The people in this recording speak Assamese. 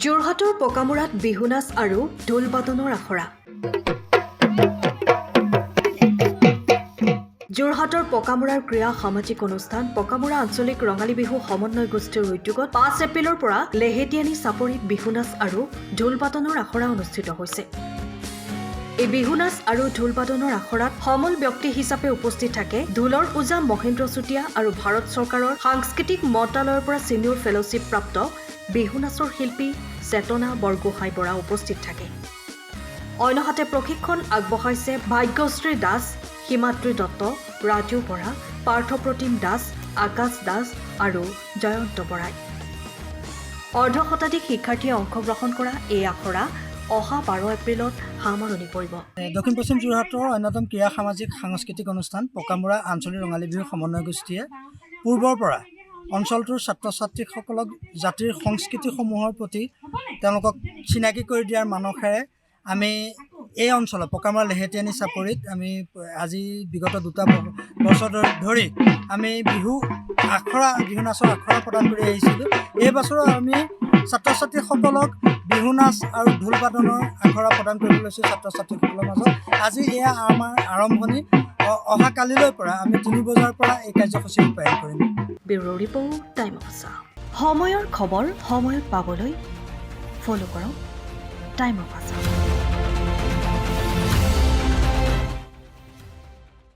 যোৰহাটৰ পকামুৰাত বিহু নাচ আৰু ঢোল বাদনৰ আখৰা। যোৰহাটৰ পকামুৰাৰ ক্ৰীড়া সামাজিক অনুষ্ঠান পকামুৰা আঞ্চলিক ৰঙালী বিহু সমন্বয় গোষ্ঠীৰ উদ্যোগত 5 এপ্ৰিলৰ পৰা লেহেটিয়ানী চাপৰিত বিহু নাচ আৰু ঢোল বাদনৰ আখৰা অনুষ্ঠিত হৈছে। এই বিহু নাচ আৰু ঢোল বাদনৰ আখৰাত সমল ব্যক্তি হিচাপে উপস্থিত থাকে ঢোলৰ ওজা মহেন্দ্ৰ চুতীয়া আৰু ভাৰত চৰকাৰৰ সাংস্কৃতিক মন্ত্ৰালয়ৰ পৰা ছিনিয়ৰ ফেলোশ্বিপ প্ৰাপ্ত বিহু নাচৰ শিল্পী চেতনা বৰগোহাঁই বৰা উপস্থিত থাকে। অন্যহাতে প্ৰশিক্ষণ আগবঢ়াইছে ভাগ্যশ্ৰী দাস, হিমাদ্ৰী দত্ত, ৰাজু বৰা, পাৰ্থপ্ৰতিম দাস, আকাশ দাস আৰু জয়ন্ত বৰাই। অৰ্ধশতাধিক শিক্ষাৰ্থীয়ে অংশগ্ৰহণ কৰা এই আখৰা অহা 12 এপ্ৰিলত সামৰণি পৰিব। দক্ষিণ পশ্চিম যোৰহাটৰ অন্যতম ক্ৰীড়া সামাজিক সাংস্কৃতিক অনুষ্ঠান পকামুৰা আঞ্চলিক ৰঙালী বিহু সমন্বয় গোষ্ঠীয়ে পূৰ্বৰ পৰা অঞ্চলটোৰ ছাত্ৰ ছাত্ৰীসকলক জাতিৰ সংস্কৃতিসমূহৰ প্ৰতি তেওঁলোকক চিনাকি কৰি দিয়াৰ মানসেৰে আমি এই অঞ্চলত পকামুৰা লেহেটিয়ানী চাপৰিত আমি আজি বিগত 2 বছৰ ধৰি আমি বিহু নাচৰ আখৰা প্ৰদান কৰি আহিছিলোঁ। এই বছৰো আমি ছাত্ৰ ছাত্ৰীসকলক বিহু নাচ আৰু ঢোল বাদনৰ আখৰা প্ৰদান কৰিবলৈ লৈছোঁ ছাত্ৰ ছাত্ৰীসকলৰ মাজত। আজি এয়া আমাৰ আৰম্ভণি। অহা কালিলৈ পৰা আমি 3 বজাৰ পৰা এই কাৰ্যসূচী ৰূপায়ণ কৰিম। ব্যুৰো ৰিপৰ্ট, টাইম অফ আছা। সময়ৰ খবৰ সময়ত পাবলৈ ফ'ল' কৰক টাইম অফ আছা।